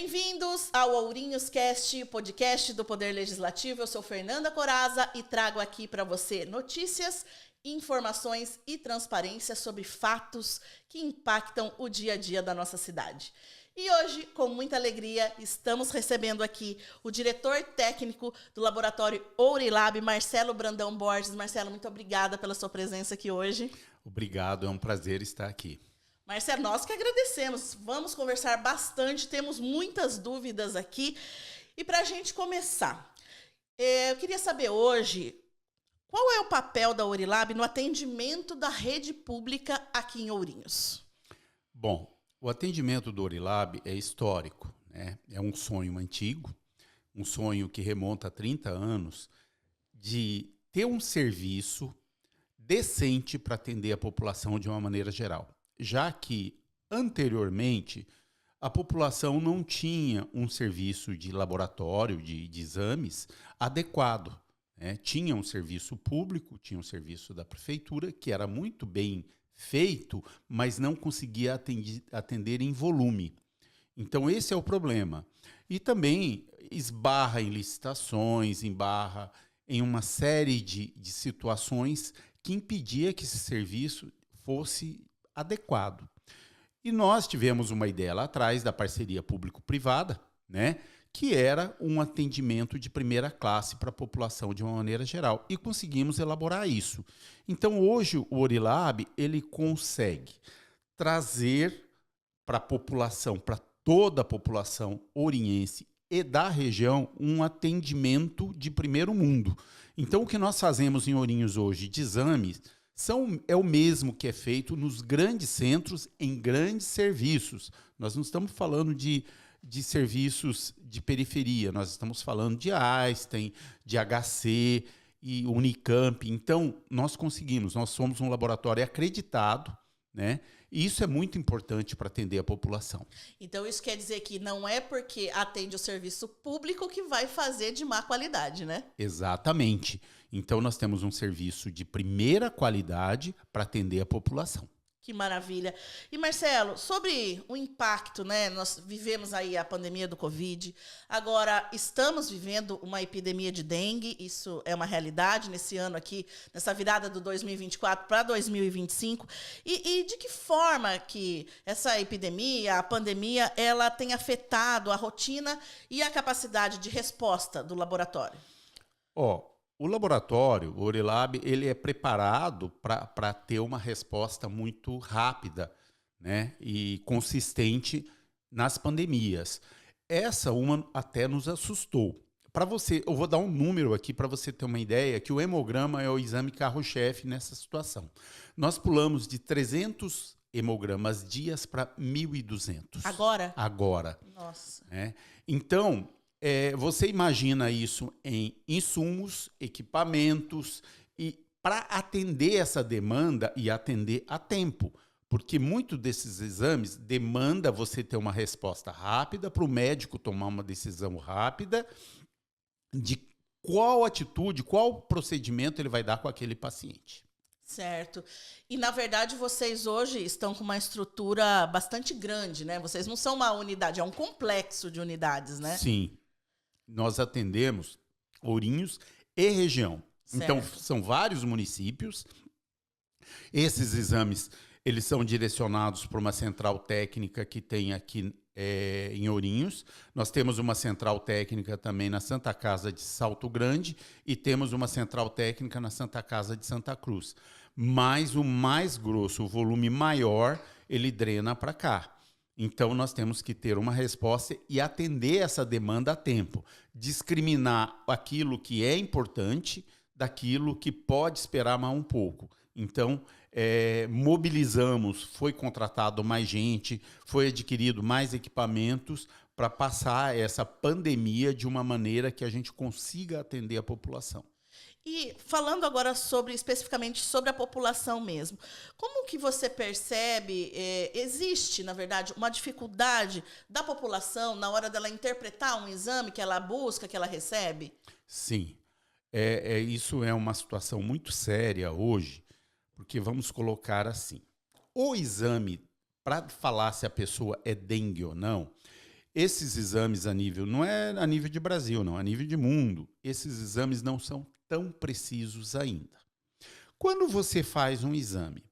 Bem-vindos ao Ourinhos Cast, podcast do Poder Legislativo. Eu sou Fernanda Coraza e trago aqui para você notícias, informações e transparência sobre fatos que impactam o dia a dia da nossa cidade. E hoje, com muita alegria, estamos recebendo aqui o diretor técnico do Laboratório Ourilab, Marcelo Brandão Borges. Marcelo, muito obrigada pela sua presença aqui hoje. Obrigado, é um prazer estar aqui. Marcelo, nós que agradecemos. Vamos conversar bastante, temos muitas dúvidas aqui. E para a gente começar, eu queria saber hoje qual é o papel da Ourilab no atendimento da rede pública aqui em Ourinhos. Bom, o atendimento do Ourilab é histórico, né? É um sonho antigo, um sonho que remonta a 30 anos, de ter um serviço decente para atender a população de uma maneira geral. Já que, anteriormente, a população não tinha um serviço de laboratório, de exames adequado, né? Tinha um serviço público, tinha um serviço da prefeitura, que era muito bem feito, mas não conseguia atender em volume. Então, esse é o problema. E também esbarra em licitações, esbarra em uma série de situações que impedia que esse serviço fosse adequado. E nós tivemos uma ideia lá atrás da parceria público-privada, né, que era um atendimento de primeira classe para a população de uma maneira geral. E conseguimos elaborar isso. Então, hoje, o Ourilab, ele consegue trazer para a população, para toda a população oriense e da região, um atendimento de primeiro mundo. Então, o que nós fazemos em Ourinhos hoje de exames é o mesmo que é feito nos grandes centros, em grandes serviços. Nós não estamos falando de serviços de periferia, nós estamos falando de Einstein, de HC e Unicamp. Então, nós somos um laboratório acreditado, né? E isso é muito importante para atender a população. Então, isso quer dizer que não é porque atende o serviço público que vai fazer de má qualidade, né? Exatamente. Então, nós temos um serviço de primeira qualidade para atender a população. Que maravilha. E, Marcelo, sobre o impacto, né? Nós vivemos aí a pandemia do Covid, agora estamos vivendo uma epidemia de dengue, isso é uma realidade nesse ano aqui, nessa virada do 2024 para 2025. E de que forma que essa epidemia, a pandemia, ela tem afetado a rotina e a capacidade de resposta do laboratório? O laboratório, o Ourilab, ele é preparado para ter uma resposta muito rápida, né, e consistente nas pandemias. Essa uma até nos assustou. Eu vou dar um número aqui para você ter uma ideia, que o hemograma é o exame carro-chefe nessa situação. Nós pulamos de 300 hemogramas dias para 1.200. Agora? Agora. Nossa. Então, você imagina isso em insumos, equipamentos, e para atender essa demanda e atender a tempo. Porque muito desses exames demanda você ter uma resposta rápida, para o médico tomar uma decisão rápida de qual atitude, qual procedimento ele vai dar com aquele paciente. Certo. E, na verdade, vocês hoje estão com uma estrutura bastante grande, né? Vocês não são uma unidade, é um complexo de unidades, né? Sim. Nós atendemos Ourinhos e região. Certo. Então, são vários municípios. Esses exames, eles são direcionados para uma central técnica que tem aqui em Ourinhos. Nós temos uma central técnica também na Santa Casa de Salto Grande e temos uma central técnica na Santa Casa de Santa Cruz. Mas o mais grosso, o volume maior, ele drena para cá. Então, nós temos que ter uma resposta e atender essa demanda a tempo. Discriminar aquilo que é importante daquilo que pode esperar mais um pouco. Então, mobilizamos, foi contratado mais gente, foi adquirido mais equipamentos para passar essa pandemia de uma maneira que a gente consiga atender a população. E falando agora especificamente sobre a população mesmo, como que você percebe, existe, na verdade, uma dificuldade da população na hora dela interpretar um exame que ela busca, que ela recebe? Sim, isso é uma situação muito séria hoje, porque vamos colocar assim, o exame, para falar se a pessoa é dengue ou não, Esses exames a nível, não é a nível de Brasil, não, a nível de mundo, esses exames não são tão precisos ainda. Quando você faz um exame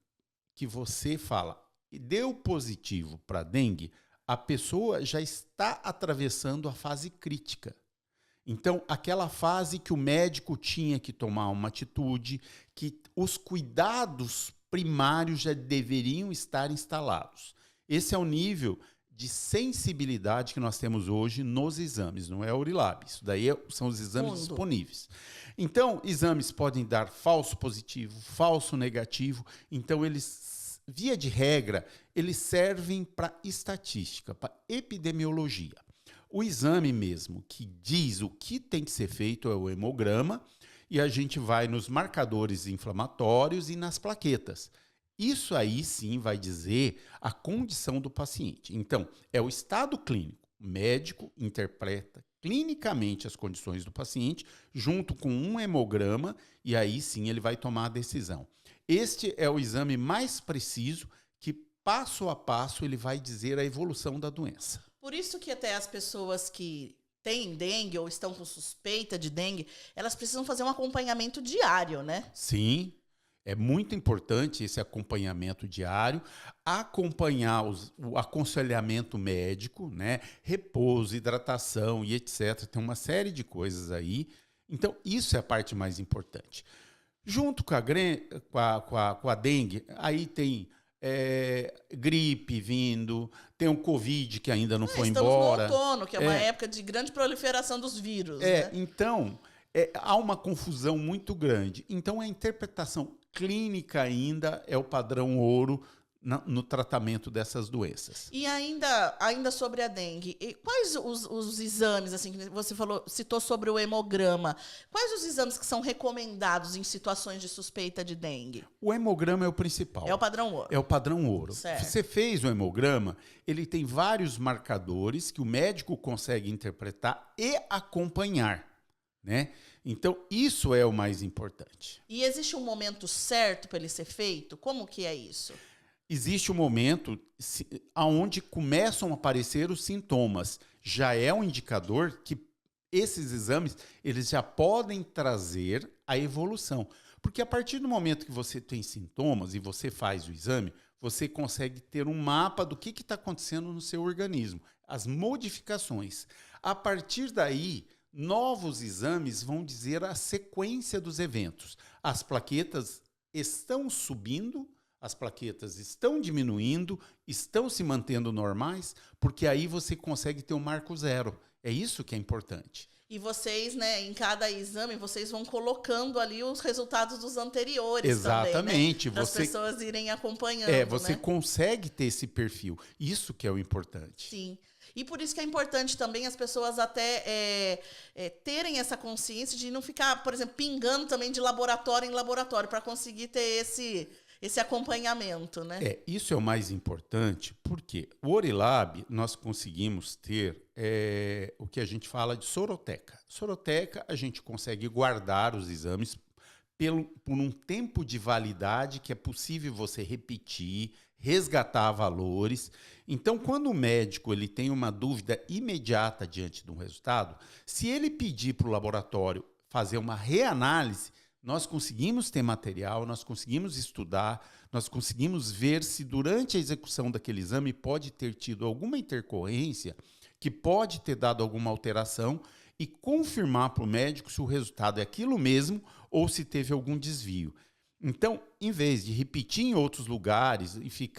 que você fala e deu positivo para dengue, a pessoa já está atravessando a fase crítica. Então, aquela fase que o médico tinha que tomar uma atitude, que os cuidados primários já deveriam estar instalados. Esse é o nível de sensibilidade que nós temos hoje nos exames, não é o Orilab. Isso daí são os exames disponíveis. Então, exames podem dar falso positivo, falso negativo. Então, eles, via de regra, eles servem para estatística, para epidemiologia. O exame mesmo que diz o que tem que ser feito é o hemograma, e a gente vai nos marcadores inflamatórios e nas plaquetas. Isso aí sim vai dizer a condição do paciente. Então, é o estado clínico. O médico interpreta clinicamente as condições do paciente, junto com um hemograma, e aí sim ele vai tomar a decisão. Este é o exame mais preciso que, passo a passo, ele vai dizer a evolução da doença. Por isso que até as pessoas que têm dengue ou estão com suspeita de dengue, elas precisam fazer um acompanhamento diário, né? Sim. É muito importante esse acompanhamento diário, acompanhar o aconselhamento médico, né? Repouso, hidratação e etc. Tem uma série de coisas aí. Então, isso é a parte mais importante. Junto com a dengue, aí tem gripe vindo, tem o Covid que ainda não foi embora. Estamos no outono, que é uma época de grande proliferação dos vírus. Né? Então, há uma confusão muito grande. Então, a interpretação clínica ainda é o padrão ouro no tratamento dessas doenças. E ainda sobre a dengue, quais os exames, assim, que você citou sobre o hemograma, quais os exames que são recomendados em situações de suspeita de dengue? O hemograma é o principal. É o padrão ouro. É o padrão ouro. Certo. Você fez o hemograma, ele tem vários marcadores que o médico consegue interpretar e acompanhar, né? Então, isso é o mais importante. E existe um momento certo para ele ser feito? Como que é isso? Existe um momento onde começam a aparecer os sintomas. Já é um indicador que esses exames eles já podem trazer a evolução. Porque a partir do momento que você tem sintomas e você faz o exame, você consegue ter um mapa do que está acontecendo no seu organismo, as modificações. A partir daí, novos exames vão dizer a sequência dos eventos. As plaquetas estão subindo, as plaquetas estão diminuindo, estão se mantendo normais, porque aí você consegue ter um marco zero. É isso que é importante. E vocês, né, em cada exame, vocês vão colocando ali os resultados dos anteriores. Exatamente. Também, né? Para as pessoas irem acompanhando. Você né? consegue ter esse perfil. Isso que é o importante. Sim. E por isso que é importante também as pessoas até terem essa consciência de não ficar, por exemplo, pingando também de laboratório em laboratório para conseguir ter esse acompanhamento, né? Isso é o mais importante, porque o Orilab nós conseguimos ter o que a gente fala de soroteca. Soroteca, a gente consegue guardar os exames por um tempo de validade que é possível você repetir, resgatar valores. Então, quando o médico ele tem uma dúvida imediata diante de um resultado, se ele pedir para o laboratório fazer uma reanálise, nós conseguimos ter material, nós conseguimos estudar, nós conseguimos ver se durante a execução daquele exame pode ter tido alguma intercorrência que pode ter dado alguma alteração e confirmar para o médico se o resultado é aquilo mesmo ou se teve algum desvio. Então, em vez de repetir em outros lugares e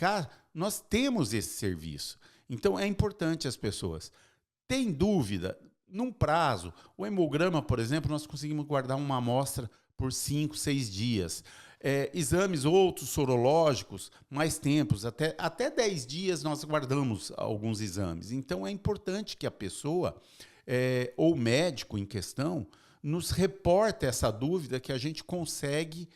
nós temos esse serviço. Então, é importante as pessoas. Tem dúvida? Num prazo, o hemograma, por exemplo, nós conseguimos guardar uma amostra por 5, 6 dias. Exames outros sorológicos, mais tempos, até 10 dias nós guardamos alguns exames. Então, é importante que a pessoa, ou o médico em questão, nos reporte essa dúvida que a gente consegue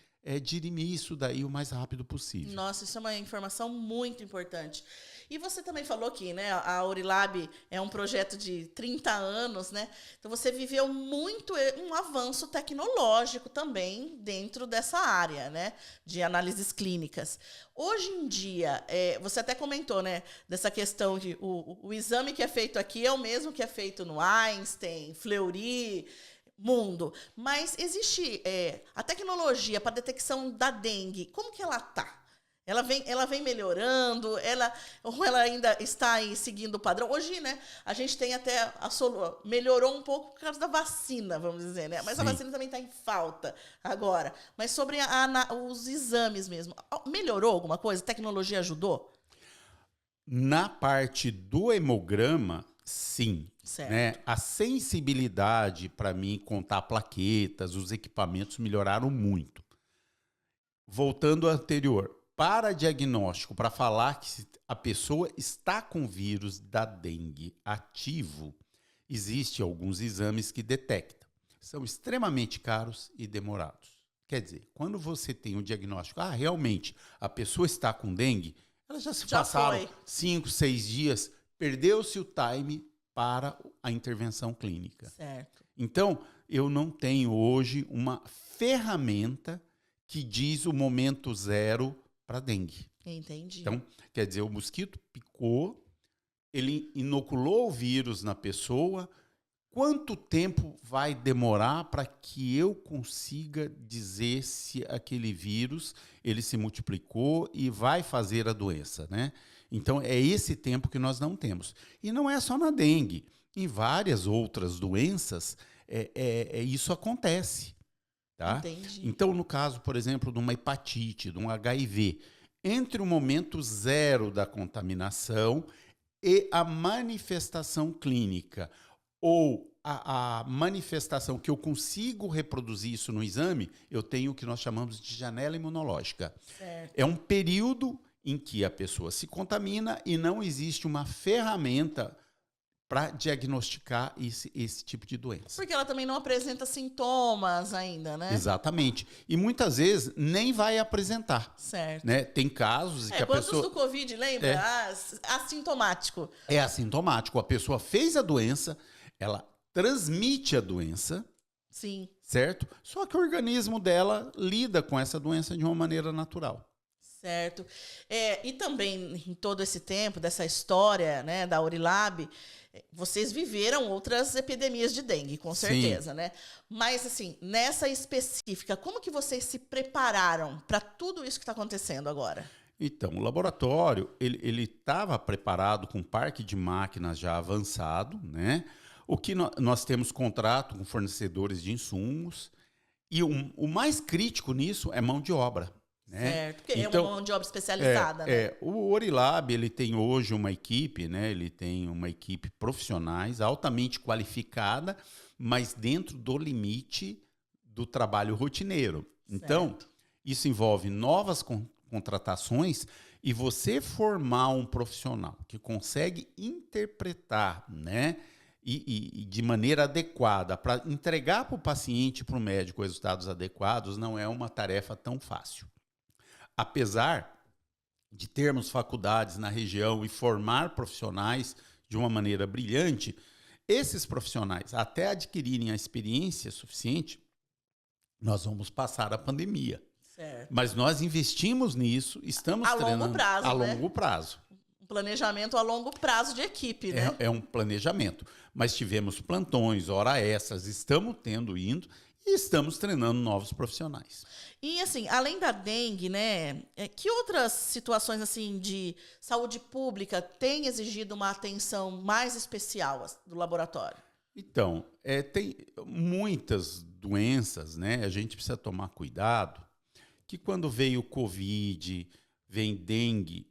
dirimir isso daí o mais rápido possível. Nossa, isso é uma informação muito importante. E você também falou que, né, a Orilab é um projeto de 30 anos, né? Então você viveu muito um avanço tecnológico também dentro dessa área, né, de análises clínicas. Hoje em dia, você até comentou, né, dessa questão de o exame que é feito aqui é o mesmo que é feito no Einstein, Fleury, Mundo. Mas existe a tecnologia para detecção da dengue, como que ela está? Ela vem melhorando, ou ela ainda está aí seguindo o padrão. Hoje, né, a gente tem até melhorou um pouco por causa da vacina, vamos dizer, né? Mas Sim. a vacina também está em falta agora. Mas sobre os exames mesmo, melhorou alguma coisa? A tecnologia ajudou? Na parte do hemograma, sim. Certo. Né? A sensibilidade para mim contar plaquetas, os equipamentos melhoraram muito. Voltando ao anterior, para diagnóstico, para falar que a pessoa está com vírus da dengue ativo, existem alguns exames que detectam. São extremamente caros e demorados. Quer dizer, quando você tem o diagnóstico, realmente a pessoa está com dengue, ela já passaram 5, 6 dias, perdeu-se o time para a intervenção clínica. Certo. Então, eu não tenho hoje uma ferramenta que diz o momento zero para dengue. Entendi. Então, quer dizer, o mosquito picou, ele inoculou o vírus na pessoa. Quanto tempo vai demorar para que eu consiga dizer se aquele vírus ele se multiplicou e vai fazer a doença, né? Então, é esse tempo que nós não temos. E não é só na dengue. Em várias outras doenças, isso acontece. Tá? Entendi. Então, no caso, por exemplo, de uma hepatite, de um HIV, entre o momento zero da contaminação e a manifestação clínica, ou a manifestação que eu consigo reproduzir isso no exame, eu tenho o que nós chamamos de janela imunológica. Certo. É um período em que a pessoa se contamina e não existe uma ferramenta para diagnosticar esse tipo de doença. Porque ela também não apresenta sintomas ainda, né? Exatamente. E muitas vezes nem vai apresentar. Certo. Né? Tem casos em que a pessoa... do Covid, lembra? Assintomático. É assintomático. A pessoa fez a doença, ela transmite a doença. Sim. Certo? Só que o organismo dela lida com essa doença de uma maneira natural. Certo. E também, em todo esse tempo, dessa história, né, da Orilab, vocês viveram outras epidemias de dengue, com certeza, Sim. né? Mas, assim, nessa específica, como que vocês se prepararam para tudo isso que está acontecendo agora? Então, o laboratório, ele estava preparado com um parque de máquinas já avançado, né? O que nós temos contrato com fornecedores de insumos. E o mais crítico nisso é mão de obra. Né? Certo, porque então, é uma mão de obra especializada, né? O Orilab, ele tem hoje uma equipe, né? Ele tem uma equipe profissionais altamente qualificada, mas dentro do limite do trabalho rotineiro. Então, certo. Isso envolve novas contratações e você formar um profissional que consegue interpretar, né? E de maneira adequada, para entregar para o paciente, para o médico, resultados adequados, não é uma tarefa tão fácil. Apesar de termos faculdades na região e formar profissionais de uma maneira brilhante, esses profissionais, até adquirirem a experiência suficiente, nós vamos passar a pandemia. Certo. Mas nós investimos nisso, estamos treinando longo prazo, a né? longo prazo. Um planejamento a longo prazo de equipe, né? É um planejamento. Mas tivemos plantões, hora extras, estamos indo e estamos treinando novos profissionais. E, assim, além da dengue, né, que outras situações, assim, de saúde pública têm exigido uma atenção mais especial do laboratório? Então, tem muitas doenças, né? A gente precisa tomar cuidado, que quando veio o Covid, vem dengue,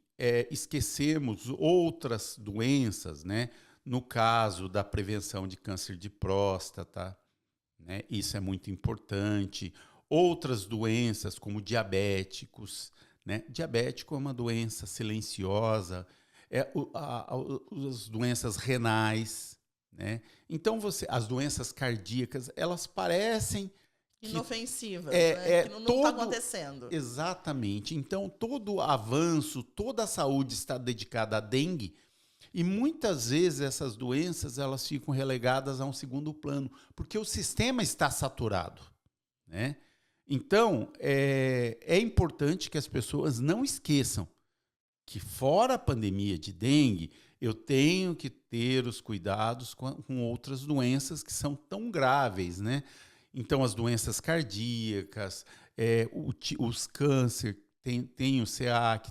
esquecemos outras doenças, né? No caso da prevenção de câncer de próstata, né? Isso é muito importante. Outras doenças, como diabéticos, né? Diabético é uma doença silenciosa, as doenças renais, né? Então, as doenças cardíacas, elas parecem inofensivas, né? Que não está acontecendo. Exatamente. Então, todo avanço, toda a saúde está dedicada à dengue, e muitas vezes essas doenças elas ficam relegadas a um segundo plano, porque o sistema está saturado, né? Então, é importante que as pessoas não esqueçam que, fora a pandemia de dengue, eu tenho que ter os cuidados com outras doenças que são tão graves, né? Então, as doenças cardíacas, os câncer, tem o CA que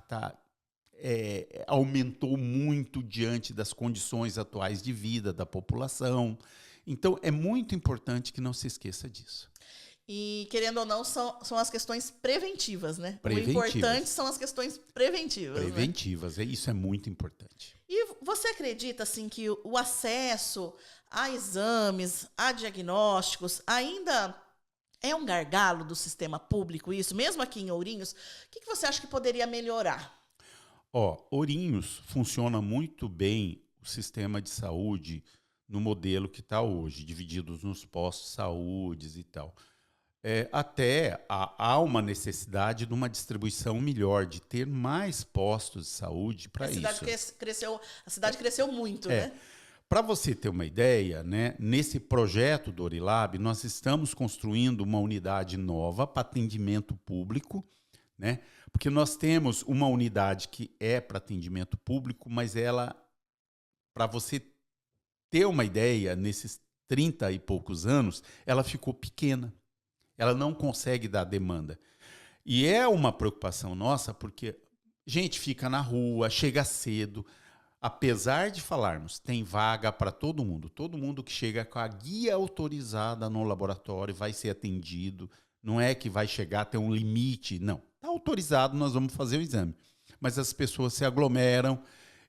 aumentou muito diante das condições atuais de vida da população. Então, é muito importante que não se esqueça disso. E, querendo ou não, são as questões preventivas, né? Preventivas. O importante são as questões preventivas. Preventivas, né? Isso é muito importante. E você acredita, assim, que o acesso a exames, a diagnósticos, ainda é um gargalo do sistema público, isso? Mesmo aqui em Ourinhos, o que você acha que poderia melhorar? Ourinhos funciona muito bem o sistema de saúde no modelo que está hoje, divididos nos postos de saúde e tal. Até há uma necessidade de uma distribuição melhor, de ter mais postos de saúde para isso. A cidade cresceu muito, né? Para você ter uma ideia, né, nesse projeto do Orilab, nós estamos construindo uma unidade nova para atendimento público, né? Porque nós temos uma unidade que é para atendimento público, mas ela, para você ter uma ideia, nesses 30 e poucos anos, ela ficou pequena. Ela não consegue dar demanda. E é uma preocupação nossa, porque gente fica na rua, chega cedo. Apesar de falarmos, tem vaga para todo mundo que chega com a guia autorizada no laboratório vai ser atendido, não é que vai chegar até um limite, não. Está autorizado, nós vamos fazer o exame. Mas as pessoas se aglomeram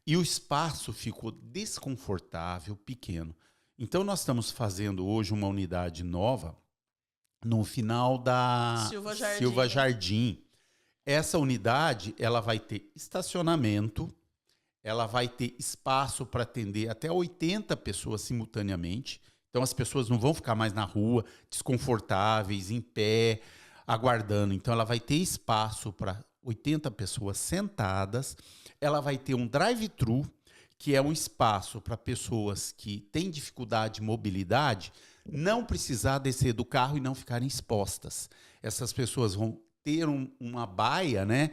e o espaço ficou desconfortável, pequeno. Então, nós estamos fazendo hoje uma unidade nova no final da Silva Jardim. Essa unidade ela vai ter estacionamento, ela vai ter espaço para atender até 80 pessoas simultaneamente. Então, as pessoas não vão ficar mais na rua, desconfortáveis, em pé, aguardando. Então, ela vai ter espaço para 80 pessoas sentadas. Ela vai ter um drive-thru, que é um espaço para pessoas que têm dificuldade de mobilidade não precisar descer do carro e não ficarem expostas. Essas pessoas vão ter uma baia, né?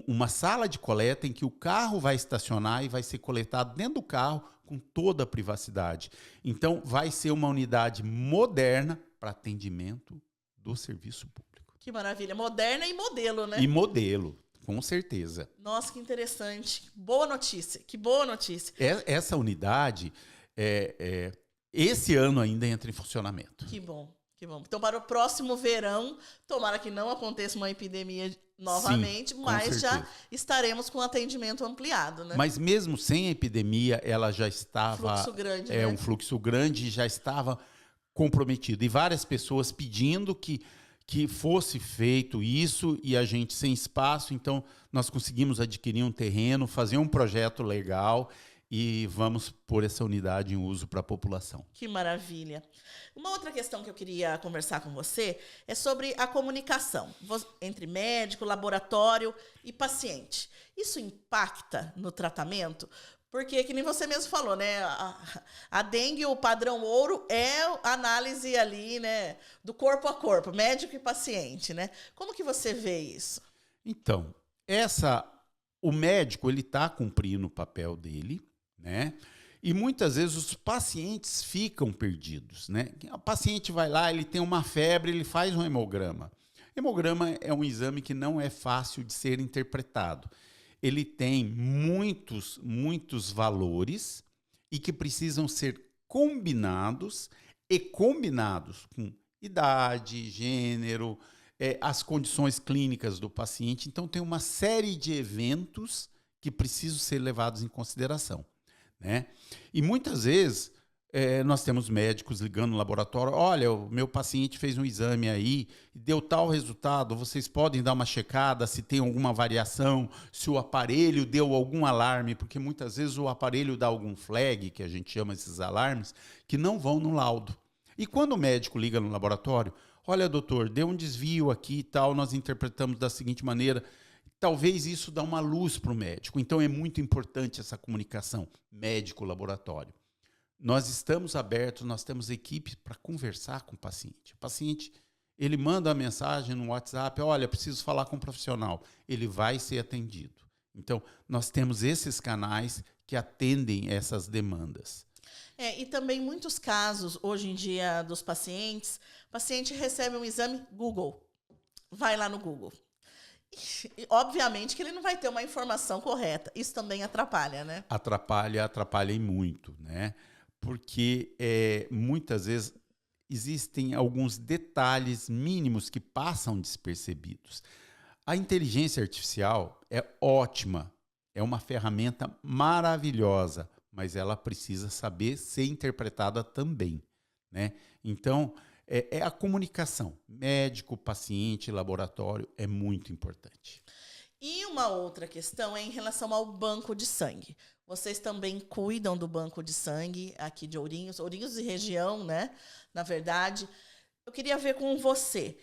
Uma sala de coleta em que o carro vai estacionar e vai ser coletado dentro do carro com toda a privacidade. Então, vai ser uma unidade moderna para atendimento do serviço público. Que maravilha. Moderna e modelo, né? E modelo, com certeza. Nossa, que interessante. Boa notícia. Que boa notícia. Essa unidade, esse ano ainda entra em funcionamento. Que bom. Que bom. Então, para o próximo verão, tomara que não aconteça uma epidemia novamente, sim, mas já estaremos com atendimento ampliado, né? Mas mesmo sem a epidemia, ela já estava... Fluxo grande, né? Um fluxo grande, já estava comprometido. E várias pessoas pedindo que fosse feito isso e a gente sem espaço. Então, nós conseguimos adquirir um terreno, fazer um projeto legal e vamos pôr essa unidade em uso para a população. Que maravilha. Uma outra questão que eu queria conversar com você é sobre a comunicação entre médico, laboratório e paciente. Isso impacta no tratamento? Porque, que nem você mesmo falou, né? A dengue, o padrão ouro, é a análise ali, né? Do corpo a corpo, médico e paciente, né? Como que você vê isso? Então, o médico, ele está cumprindo o papel dele, né? E muitas vezes os pacientes ficam perdidos, né? O paciente vai lá, ele tem uma febre, ele faz um hemograma. Hemograma é um exame que não é fácil de ser interpretado. Ele tem muitos valores e que precisam ser combinados com idade, gênero, as condições clínicas do paciente. Então, tem uma série de eventos que precisam ser levados em consideração, né? E muitas vezes nós temos médicos ligando no laboratório, olha, o meu paciente fez um exame aí, deu tal resultado, vocês podem dar uma checada se tem alguma variação, se o aparelho deu algum alarme, porque muitas vezes o aparelho dá algum flag, que a gente chama esses alarmes, que não vão no laudo. E quando o médico liga no laboratório, Olha, doutor, deu um desvio aqui e tal, nós interpretamos da seguinte maneira. Talvez isso dê uma luz para o médico. Então, é muito importante essa comunicação médico-laboratório. Nós estamos abertos, nós temos equipe para conversar com o paciente. O paciente, ele manda a mensagem no WhatsApp, olha, preciso falar com um profissional. Ele vai ser atendido. Então, nós temos esses canais que atendem essas demandas. E também muitos casos, hoje em dia, dos pacientes, o paciente recebe um exame Google, vai lá no Google. E, obviamente que ele não vai ter uma informação correta. Isso também atrapalha, né? Atrapalha e muito, né? Porque muitas vezes existem alguns detalhes mínimos que passam despercebidos. A inteligência artificial é ótima, é uma ferramenta maravilhosa, mas ela precisa saber ser interpretada também, né? Então, a comunicação médico, paciente, laboratório é muito importante. E uma outra questão é em relação ao banco de sangue. Vocês também cuidam do banco de sangue aqui de Ourinhos e região, né? Na verdade, eu queria ver com você,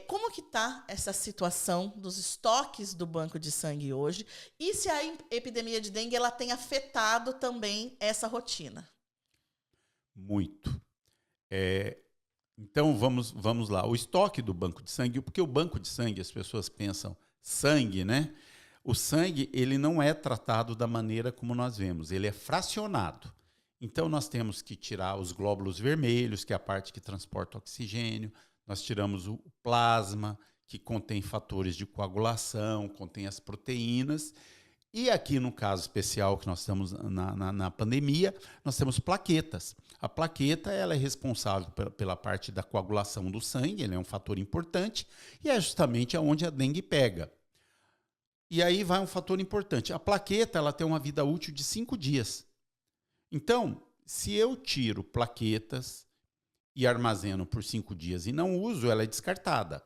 como que está essa situação dos estoques do banco de sangue hoje e se a epidemia de dengue ela tem afetado também essa rotina? Muito. Então, vamos lá. O estoque do banco de sangue, porque o banco de sangue, as pessoas pensam sangue, né? O sangue, ele não é tratado da maneira como nós vemos, ele é fracionado. Então, nós temos que tirar os glóbulos vermelhos, que é a parte que transporta oxigênio, nós tiramos o plasma, que contém fatores de coagulação, contém as proteínas, e aqui no caso especial que nós estamos na pandemia, nós temos plaquetas. A plaqueta ela é responsável pela parte da coagulação do sangue, ele é um fator importante, e é justamente onde a dengue pega. E aí vai um fator importante. A plaqueta ela tem uma vida útil de 5 dias. Então, se eu tiro plaquetas e armazeno por 5 dias e não uso, ela é descartada.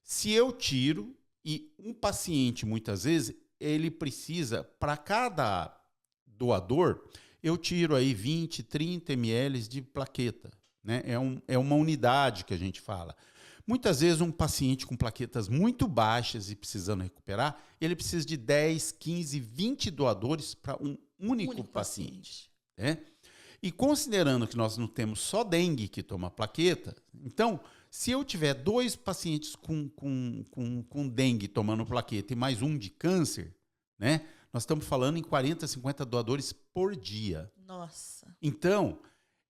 Se eu tiro, e um paciente, muitas vezes, ele precisa, para cada doador, eu tiro aí 20, 30 ml de plaqueta, né? É uma unidade que a gente fala. Muitas vezes um paciente com plaquetas muito baixas e precisando recuperar, ele precisa de 10, 15, 20 doadores para um único paciente. Né? E considerando que nós não temos só dengue que toma plaqueta, então, se eu tiver 2 pacientes com dengue tomando plaqueta e mais um de câncer, né? Nós estamos falando em 40, 50 doadores por dia. Nossa. Então,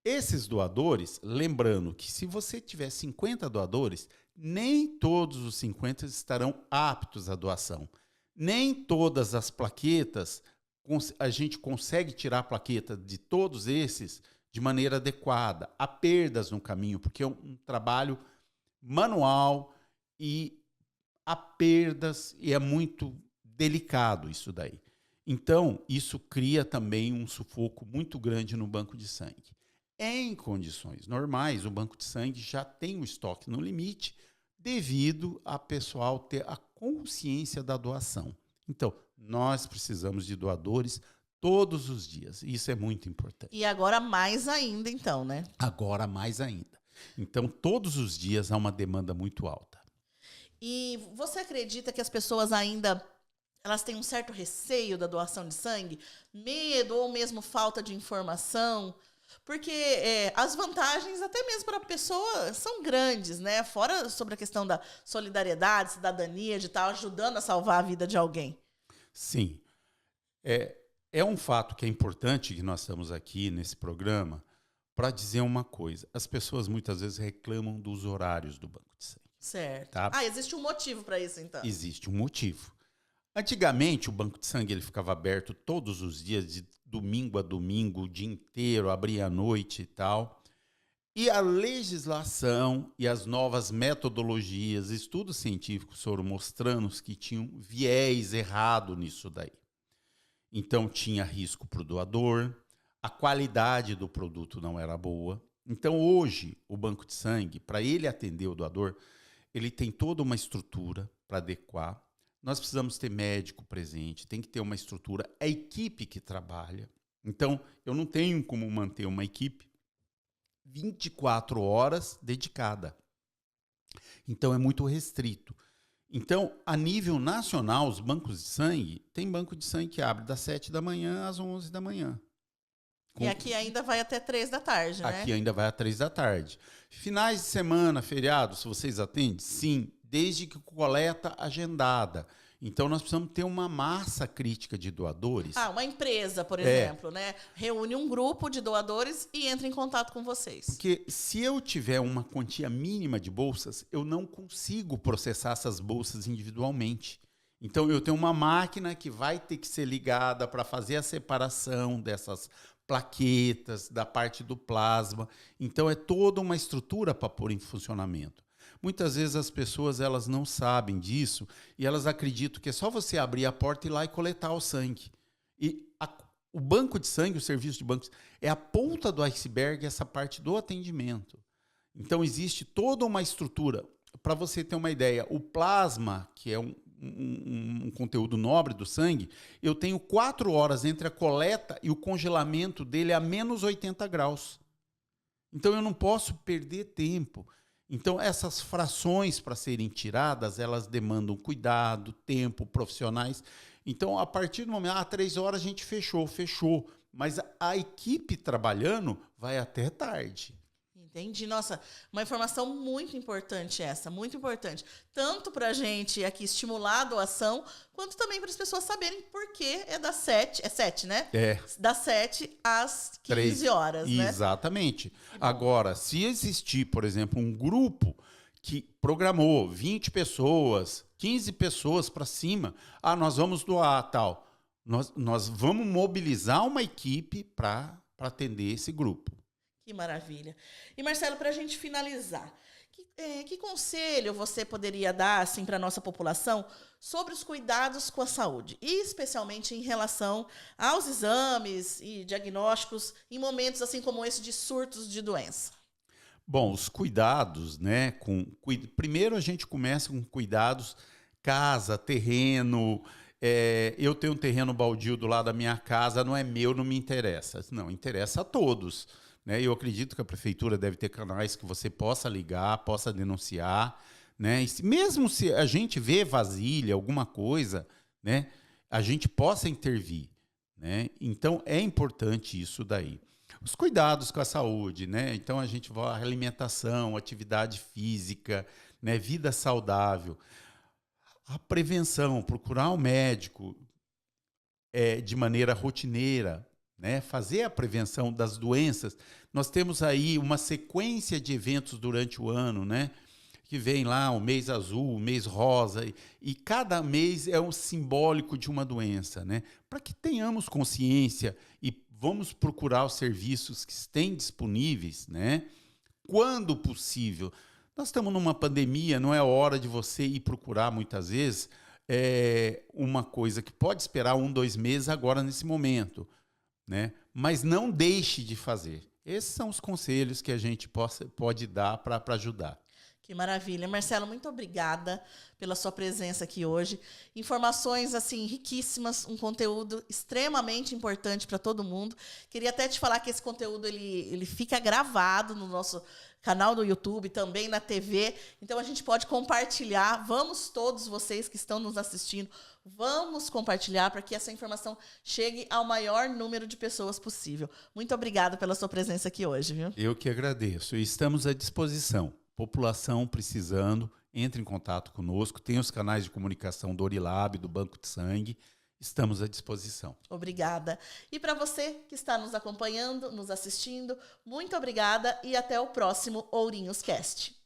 esses doadores, lembrando que se você tiver 50 doadores, nem todos os 50 estarão aptos à doação. Nem todas as plaquetas, a gente consegue tirar a plaqueta de todos esses de maneira adequada. Há perdas no caminho, porque é um trabalho manual e há perdas e é muito delicado isso daí. Então, isso cria também um sufoco muito grande no banco de sangue. Em condições normais, o banco de sangue já tem o estoque no limite devido a pessoal ter a consciência da doação. Então, nós precisamos de doadores todos os dias. Isso é muito importante. E agora mais ainda, então, né? Agora mais ainda. Então, todos os dias há uma demanda muito alta. E você acredita que as pessoas ainda elas têm um certo receio da doação de sangue? Medo ou mesmo falta de informação? Porque as vantagens, até mesmo para a pessoa, são grandes, né? Fora sobre a questão da solidariedade, cidadania, de estar ajudando a salvar a vida de alguém. Sim. É um fato que é importante que nós estamos aqui nesse programa para dizer uma coisa. As pessoas muitas vezes reclamam dos horários do banco de sangue. Certo. Tá? Existe um motivo para isso, então? Existe um motivo. Antigamente, o banco de sangue ele ficava aberto todos os dias, de domingo a domingo, o dia inteiro, abria à noite e tal. E a legislação e as novas metodologias, estudos científicos foram mostrando que tinham viés errado nisso daí. Então, tinha risco para o doador, a qualidade do produto não era boa. Então, hoje, o banco de sangue, para ele atender o doador, ele tem toda uma estrutura para adequar. Nós precisamos ter médico presente, tem que ter uma estrutura, a equipe que trabalha. Então, eu não tenho como manter uma equipe 24 horas dedicada. Então, é muito restrito. Então, a nível nacional, os bancos de sangue, tem banco de sangue que abre das 7 da manhã às 11 da manhã. E aqui ainda vai até 3 da tarde, né? Aqui ainda vai às 3 da tarde. Finais de semana, feriados, vocês atendem? Sim, desde que coleta agendada. Então, nós precisamos ter uma massa crítica de doadores. Uma empresa, por exemplo, né? Reúne um grupo de doadores e entra em contato com vocês. Porque se eu tiver uma quantia mínima de bolsas, eu não consigo processar essas bolsas individualmente. Então, eu tenho uma máquina que vai ter que ser ligada para fazer a separação dessas plaquetas, da parte do plasma. Então, é toda uma estrutura para pôr em funcionamento. Muitas vezes as pessoas elas não sabem disso e elas acreditam que é só você abrir a porta e ir lá e coletar o sangue. E o banco de sangue, o serviço de bancos, é a ponta do iceberg, essa parte do atendimento. Então, existe toda uma estrutura. Para você ter uma ideia, o plasma, que é um conteúdo nobre do sangue, eu tenho 4 horas entre a coleta e o congelamento dele a menos 80 graus. Então, eu não posso perder tempo. Então, essas frações para serem tiradas, elas demandam cuidado, tempo, profissionais. Então, a partir do momento, 3 horas a gente fechou. Mas a equipe trabalhando vai até tarde. Entendi. Nossa, uma informação muito importante essa, muito importante. Tanto para a gente aqui estimular a doação, quanto também para as pessoas saberem por que é das 7, 7, né? Das 7 às 15 horas, né? Exatamente. Agora, se existir, por exemplo, um grupo que programou 20 pessoas, 15 pessoas para cima, nós vamos doar tal. Nós vamos mobilizar uma equipe para atender esse grupo. Que maravilha. E, Marcelo, para a gente finalizar, que conselho você poderia dar assim, para a nossa população sobre os cuidados com a saúde, e especialmente em relação aos exames e diagnósticos em momentos assim como esse de surtos de doença? Bom, os cuidados, né? Primeiro a gente começa com cuidados, casa, terreno. Eu tenho um terreno baldio do lado da minha casa, não é meu, não me interessa. Não, interessa a todos. Né? Eu acredito que a prefeitura deve ter canais que você possa ligar, possa denunciar. Né? Mesmo se a gente vê vasilha, alguma coisa, né? A gente possa intervir. Né? Então, é importante isso daí. Os cuidados com a saúde, né? Então, a gente vai à alimentação, atividade física, né? Vida saudável. A prevenção, procurar um médico de maneira rotineira, né, fazer a prevenção das doenças. Nós temos aí uma sequência de eventos durante o ano, né, que vem lá o mês azul, o mês rosa, e cada mês é um simbólico de uma doença, né, para que tenhamos consciência e vamos procurar os serviços que estão disponíveis, né, quando possível. Nós estamos numa pandemia, não é hora de você ir procurar, muitas vezes, uma coisa que pode esperar 1, 2 meses agora nesse momento. Né? Mas não deixe de fazer. Esses são os conselhos que a gente pode dar para ajudar. Que maravilha. Marcelo, muito obrigada pela sua presença aqui hoje. Informações assim riquíssimas, um conteúdo extremamente importante para todo mundo. Queria até te falar que esse conteúdo ele fica gravado no nosso canal do YouTube, também na TV. Então a gente pode compartilhar. Vamos todos vocês que estão nos assistindo, vamos compartilhar para que essa informação chegue ao maior número de pessoas possível. Muito obrigada pela sua presença aqui hoje, viu? Eu que agradeço. E estamos à disposição. População precisando, entre em contato conosco. Tem os canais de comunicação do Orilab, do Banco de Sangue. Estamos à disposição. Obrigada. E para você que está nos acompanhando, nos assistindo, muito obrigada e até o próximo Ourinhos Cast.